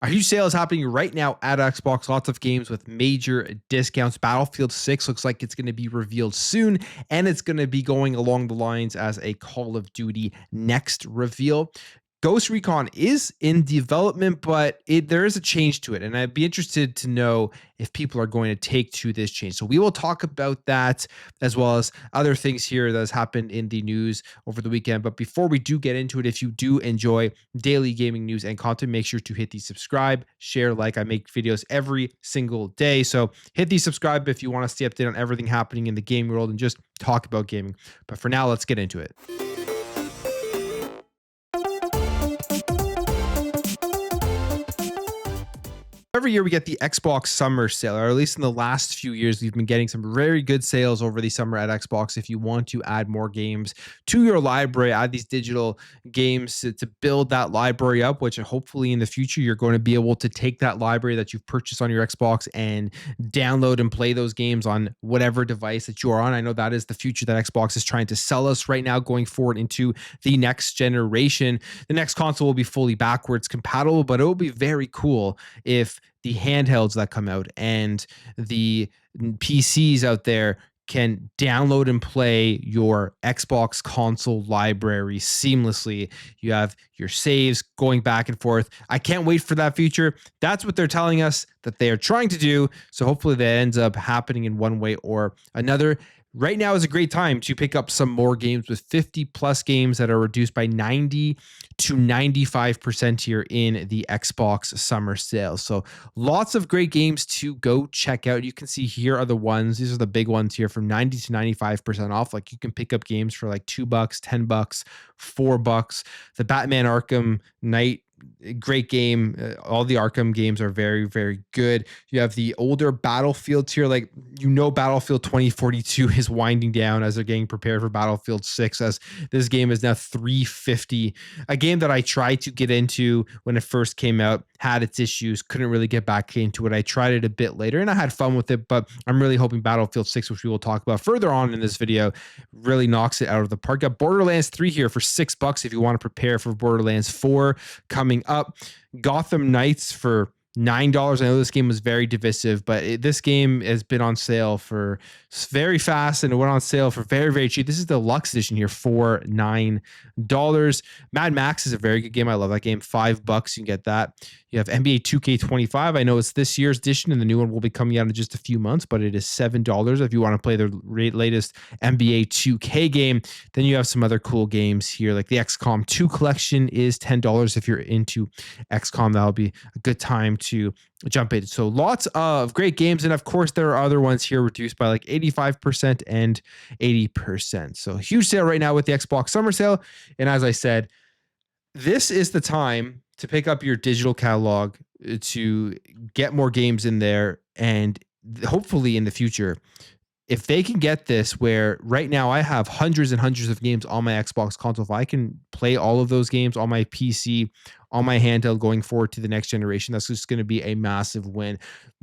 A huge sale is happening right now at Xbox. Lots of games with major discounts. Battlefield 6 looks like it's going to be revealed soon, and it's going to be going along the lines as a Call of Duty next reveal. Ghost Recon is in development, but there is a change to it, and I'd be interested to know if people are going to take to this change. So we will talk about that as well as other things here that has happened in the news over the weekend. But before we do get into it, if you do enjoy daily gaming news and content, make sure to hit the subscribe, share, like. I make videos every single day, so hit the subscribe if you want to stay updated on everything happening in the gaming world and just talk about gaming. But for now, let's get into it. Every year we get the Xbox summer sale, or at least in the last few years, we've been getting some very good sales over the summer at Xbox. If you want to add more games to your library, add these digital games to build that library up, which hopefully in the future, you're going to be able to take that library that you've purchased on your Xbox and download and play those games on whatever device that you are on. I know that is the future that Xbox is trying to sell us right now going forward into the next generation. The next console will be fully backwards compatible, but it will be very cool if the handhelds that come out and the PCs out there can download and play your Xbox console library seamlessly. You have your saves going back and forth. I can't wait for that feature. That's what they're telling us that they are trying to do. So hopefully that ends up happening in one way or another. Right now is a great time to pick up some more games with 50 plus games that are reduced by 90 to 95% here in the Xbox summer sale. So lots of great games to go check out. You can see here are the ones. These are the big ones here from 90 to 95% off. Like you can pick up games for like $2, $10, $4. The Batman Arkham Knight, great game. All the Arkham games are very, very good. You have the older Battlefields here. Like, Battlefield 2042 is winding down as they're getting prepared for Battlefield 6, as this game is now $350. A game that I tried to get into when it first came out, had its issues, couldn't really get back into it. I tried it a bit later and I had fun with it, but I'm really hoping Battlefield 6, which we will talk about further on in this video, really knocks it out of the park. Got Borderlands 3 here for $6 if you want to prepare for Borderlands 4 coming up. Gotham Knights for $9. I know this game was very divisive, but this game has been on sale for very fast, and it went on sale for very, very cheap. This is the Lux edition here for $9. Mad Max is a very good game. I love that game. $5, you can get that. You have NBA 2K25. I know it's this year's edition, and the new one will be coming out in just a few months, but it is $7 if you want to play the latest NBA 2K game. Then you have some other cool games here, like the XCOM 2 collection is $10 if you're into XCOM. That'll be a good time to jump in. So lots of great games, and of course there are other ones here reduced by like 85% and 80%. So huge sale right now with the Xbox summer sale. And as I said, this is the time to pick up your digital catalog, to get more games in there, and hopefully in the future, if they can get this, where right now I have hundreds and hundreds of games on my Xbox console, if I can play all of those games on my PC, on my handheld going forward to the next generation, that's just going to be a massive win.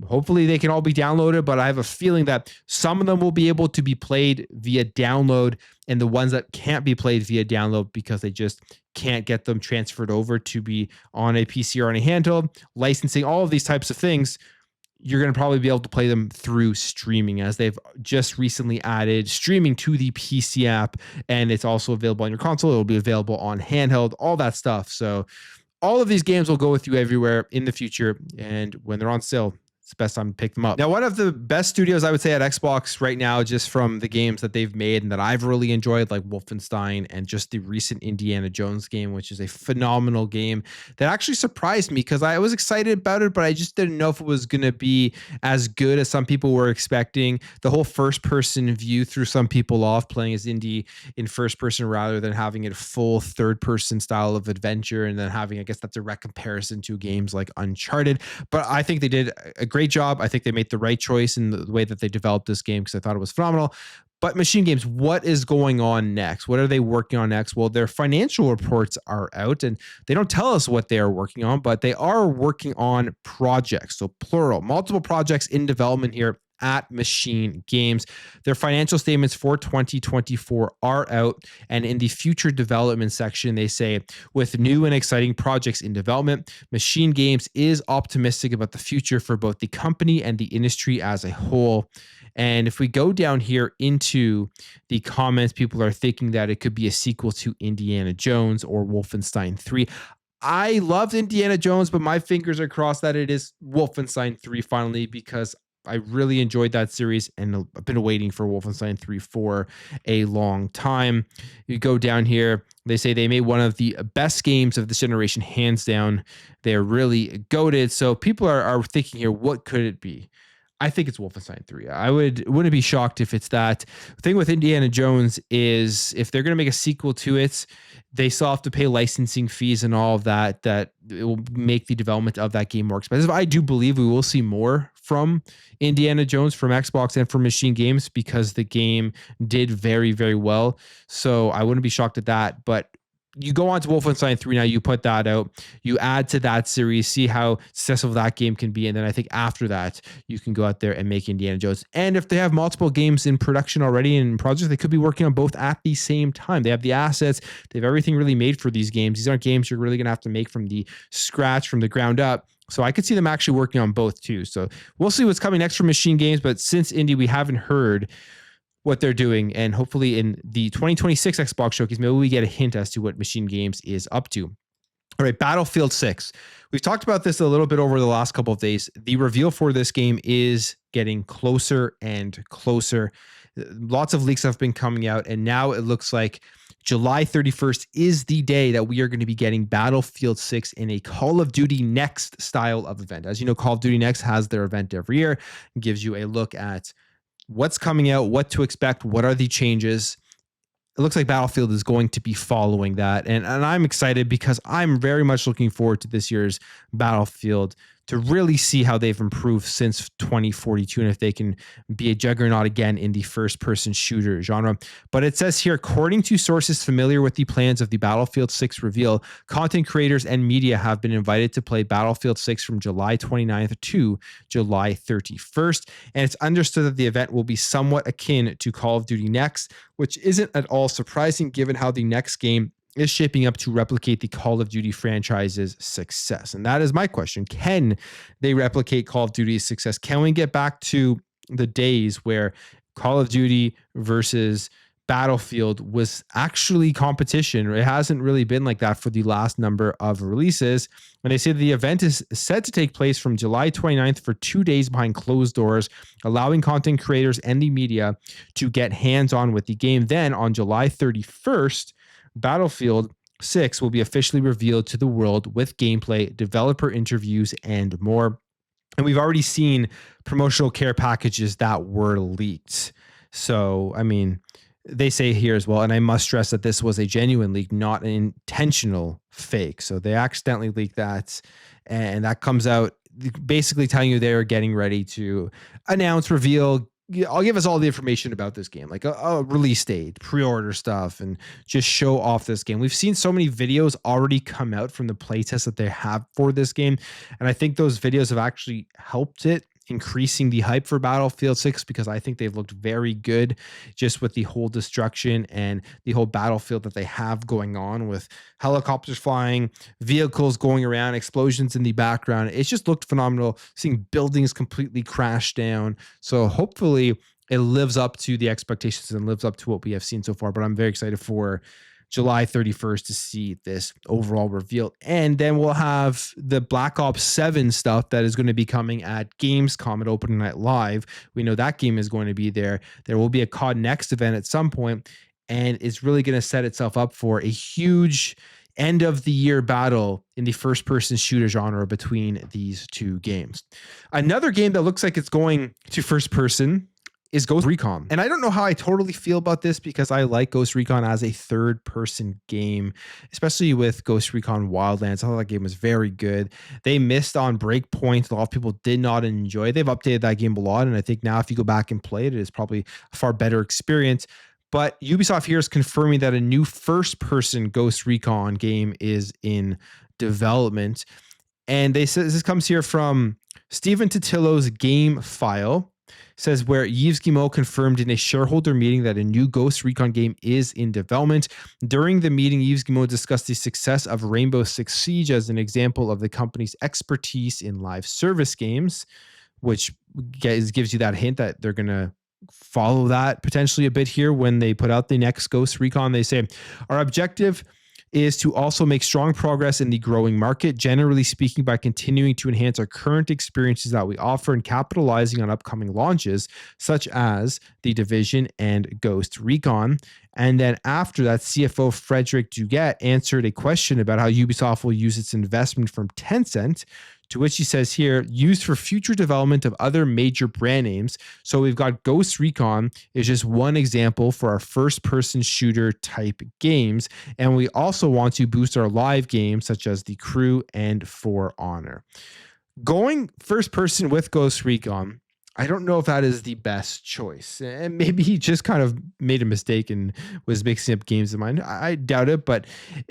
Hopefully they can all be downloaded, but I have a feeling that some of them will be able to be played via download, and the ones that can't be played via download because they just can't get them transferred over to be on a PC or on a handheld, licensing, all of these types of things, you're going to probably be able to play them through streaming, as they've just recently added streaming to the PC app, and it's also available on your console. It'll be available on handheld, all that stuff. So all of these games will go with you everywhere in the future, and when they're on sale, it's the best time to pick them up. Now, one of the best studios I would say at Xbox right now, just from the games that they've made and that I've really enjoyed, like Wolfenstein and just the recent Indiana Jones game, which is a phenomenal game that actually surprised me because I was excited about it, but I just didn't know if it was going to be as good as some people were expecting. The whole first person view threw some people off, playing as Indy in first person rather than having it full third person style of adventure, and then having, I guess that's a direct comparison to games like Uncharted. But I think they did a great job. I think they made the right choice in the way that they developed this game, because I thought it was phenomenal. But Machine Games, what is going on next? What are they working on next? Well, their financial reports are out, and they don't tell us what they are working on, but they are working on projects. So plural, multiple projects in development here at Machine Games. Their financial statements for 2024 are out, and in the future development section, they say, with new and exciting projects in development, Machine Games is optimistic about the future for both the company and the industry as a whole. And if we go down here into the comments, people are thinking that it could be a sequel to Indiana Jones or Wolfenstein 3. I loved Indiana Jones, but my fingers are crossed that it is Wolfenstein 3 finally, because I really enjoyed that series and I've been waiting for Wolfenstein 3 for a long time. You go down here, they say they made one of the best games of this generation, hands down. They're really goated. So people are thinking here, what could it be? I think it's Wolfenstein 3. I wouldn't be shocked if it's that. The thing with Indiana Jones is if they're going to make a sequel to it, they still have to pay licensing fees and all of that, that it will make the development of that game more expensive. I do believe we will see more from Indiana Jones from Xbox and from Machine Games because the game did very, very well. So I wouldn't be shocked at that. But you go on to Wolfenstein 3 now, you put that out, you add to that series, see how successful that game can be. And then I think after that, you can go out there and make Indiana Jones. And if they have multiple games in production already in projects, they could be working on both at the same time. They have the assets, they have everything really made for these games. These aren't games you're really going to have to make from the scratch, from the ground up. So I could see them actually working on both too. So we'll see what's coming next for Machine Games. But since Indie, we haven't heard what they're doing, and hopefully in the 2026 Xbox showcase, maybe we get a hint as to what Machine Games is up to. All right, Battlefield 6. We've talked about this a little bit over the last couple of days. The reveal for this game is getting closer and closer. Lots of leaks have been coming out, and now it looks like July 31st is the day that we are going to be getting Battlefield 6 in a Call of Duty Next style of event. As you know, Call of Duty Next has their event every year and gives you a look at what's coming out, what to expect, what are the changes. It looks like Battlefield is going to be following that. And I'm excited because I'm very much looking forward to this year's Battlefield to really see how they've improved since 2042 and if they can be a juggernaut again in the first-person shooter genre. But it says here, according to sources familiar with the plans of the Battlefield 6 reveal, content creators and media have been invited to play Battlefield 6 from July 29th to July 31st. And it's understood that the event will be somewhat akin to Call of Duty Next, which isn't at all surprising given how the next game is shaping up to replicate the Call of Duty franchise's success. And that is my question. Can they replicate Call of Duty's success? Can we get back to the days where Call of Duty versus Battlefield was actually competition? It hasn't really been like that for the last number of releases. And they say the event is set to take place from July 29th for 2 days behind closed doors, allowing content creators and the media to get hands-on with the game. Then on July 31st, Battlefield 6 will be officially revealed to the world with gameplay, developer interviews, and more. And we've already seen promotional care packages that were leaked. So, I mean, they say here as well, and I must stress that this was a genuine leak, not an intentional fake. So they accidentally leaked that, and that comes out basically telling you they are getting ready to announce, reveal, I'll give us all the information about this game, like a release date, pre-order stuff, and just show off this game. We've seen so many videos already come out from the playtest that they have for this game. And I think those videos have actually helped it, increasing the hype for Battlefield 6, because I think they've looked very good just with the whole destruction and the whole battlefield that they have going on with helicopters flying, vehicles going around, explosions in the background. It's just looked phenomenal, seeing buildings completely crash down. So hopefully it lives up to the expectations and lives up to what we have seen so far. But I'm very excited for July 31st to see this overall reveal. And then we'll have the Black Ops 7 stuff that is going to be coming at Gamescom at Opening Night Live. We know that game is going to be there. There will be a COD Next event at some point, and it's really going to set itself up for a huge end of the year battle in the first person shooter genre between these two games. Another game that looks like it's going to first person is Ghost Recon. And I don't know how I totally feel about this because I like Ghost Recon as a third person game, especially with Ghost Recon Wildlands. I thought that game was very good. They missed on Breakpoint. A lot of people did not enjoy it. They've updated that game a lot. And I think now if you go back and play it, it is probably a far better experience. But Ubisoft here is confirming that a new first person Ghost Recon game is in development. And they said this comes here from Stephen Totillo's game file. Says where Yves Guillemot confirmed in a shareholder meeting that a new Ghost Recon game is in development. During the meeting, Yves Guillemot discussed the success of Rainbow Six Siege as an example of the company's expertise in live service games, which gives you that hint that they're going to follow that potentially a bit here when they put out the next Ghost Recon. They say, our objective is to also make strong progress in the growing market, generally speaking, by continuing to enhance our current experiences that we offer and capitalizing on upcoming launches, such as The Division and Ghost Recon. And then after that, CFO Frederick Duguet answered a question about how Ubisoft will use its investment from Tencent, to which he says here, used for future development of other major brand names. So we've got Ghost Recon is just one example for our first-person shooter type games. And we also want to boost our live games such as The Crew and For Honor. Going first person with Ghost Recon, I don't know if that is the best choice. And maybe he just kind of made a mistake and was mixing up games in mind. I doubt it, but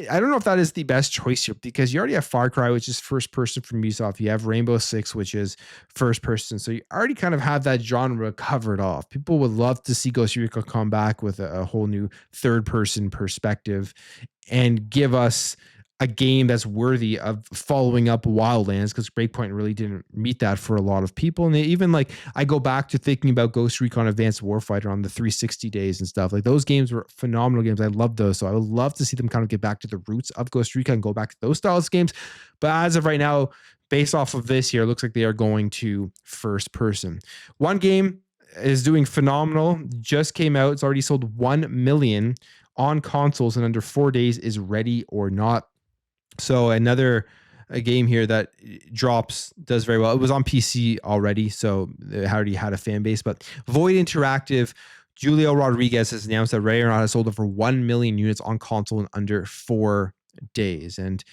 I don't know if that is the best choice here because you already have Far Cry, which is first person from Ubisoft. You have Rainbow Six, which is first person. So you already kind of have that genre covered off. People would love to see Ghost Recon come back with a whole new third person perspective and give us a game that's worthy of following up Wildlands, because Breakpoint really didn't meet that for a lot of people. And even like I go back to thinking about Ghost Recon Advanced Warfighter on the 360 days and stuff. Like those games were phenomenal games. I love those. So I would love to see them kind of get back to the roots of Ghost Recon and go back to those styles of games. But as of right now, based off of this here, it looks like they are going to first person. One game is doing phenomenal. Just came out. It's already sold 1 million on consoles in under 4 days, is Ready or Not. So another a game here that does very well. It was on PC already, so it already had a fan base. But Void Interactive, Julio Rodriguez has announced that Ready or Not has sold over 1 million units on console in under 4 days. And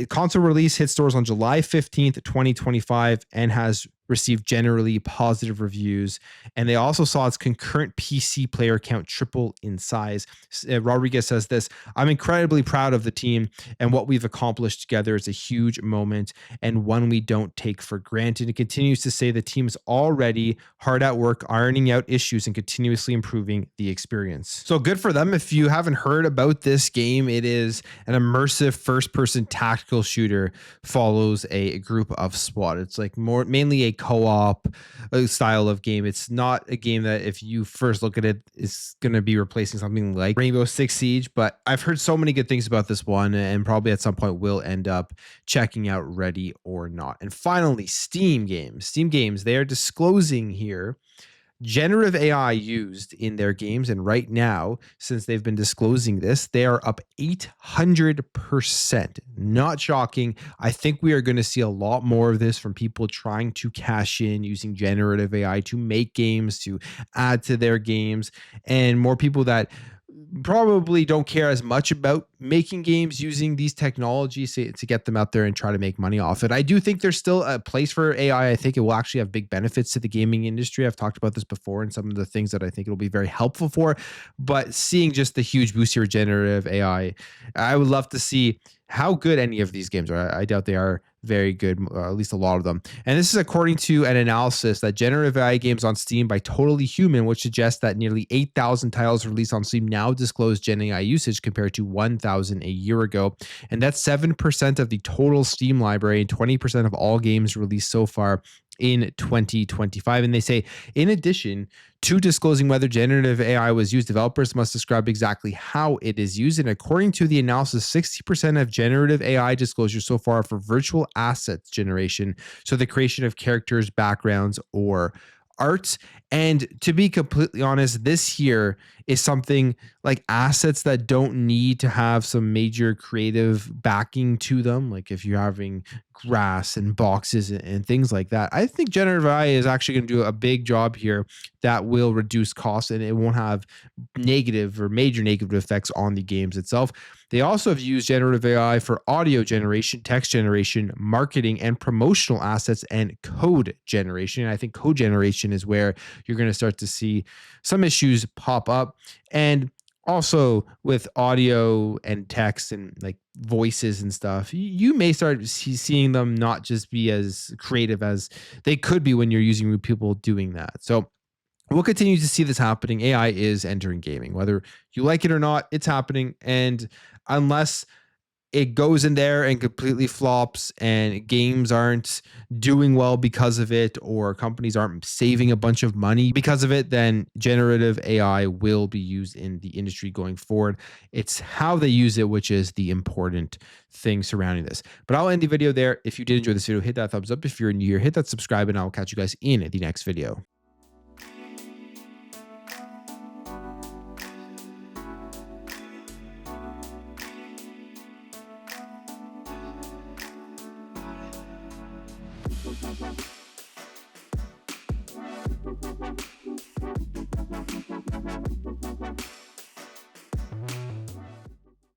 console release hit stores on July 15th, 2025, and has received generally positive reviews. And they also saw its concurrent PC player count triple in size. Rodriguez says this, I'm incredibly proud of the team and what we've accomplished together. Is a huge moment and one we don't take for granted. It continues to say the team is already hard at work, ironing out issues and continuously improving the experience. So good for them. If you haven't heard about this game, it is an immersive first-person tactical shooter, follows a group of SWAT. It's like mainly a co-op style of game. It's not a game that if you first look at it is going to be replacing something like Rainbow Six Siege, but I've heard so many good things about this one and probably at some point will end up checking out Ready or Not. And finally, Steam Games, they are disclosing here generative AI used in their games. And right now, since they've been disclosing this, they are up 800%. Not shocking. I think we are going to see a lot more of this from people trying to cash in using generative AI to make games, to add to their games, and more people that probably don't care as much about making games using these technologies to get them out there and try to make money off it. I do think there's still a place for AI. I think it will actually have big benefits to the gaming industry. I've talked about this before and some of the things that I think it'll be very helpful for, but seeing just the huge boost here with generative AI, I would love to see how good any of these games are. I doubt they are very good, at least a lot of them. And this is according to an analysis that generative AI games on Steam by Totally Human, which suggests that nearly 8,000 titles released on Steam now disclose Gen AI usage compared to 1,000 a year ago. And that's 7% of the total Steam library and 20% of all games released so far in 2025. And they say, in addition to disclosing whether generative AI was used, developers must describe exactly how it is used. And according to the analysis, 60% of generative AI disclosures so far for virtual assets generation, so the creation of characters, backgrounds, or art. And to be completely honest, this here is something like assets that don't need to have some major creative backing to them. Like if you're having grass and boxes and things like that, I think generative AI is actually going to do a big job here that will reduce costs and it won't have negative or major negative effects on the games itself. They also have used generative AI for audio generation, text generation, marketing, and promotional assets, and code generation. And I think code generation is where you're going to start to see some issues pop up. And Also, with audio and text and like voices and stuff, you may start seeing them not just be as creative as they could be when you're using real people doing that. So we'll continue to see this happening. AI is entering gaming, whether you like it or not, it's happening. And unless it goes in there and completely flops and games aren't doing well because of it, or companies aren't saving a bunch of money because of it, then generative AI will be used in the industry going forward. It's how they use it, which is the important thing surrounding this. But I'll end the video there. If you did enjoy this video, hit that thumbs up. If you're new here, hit that subscribe, and I'll catch you guys in the next video.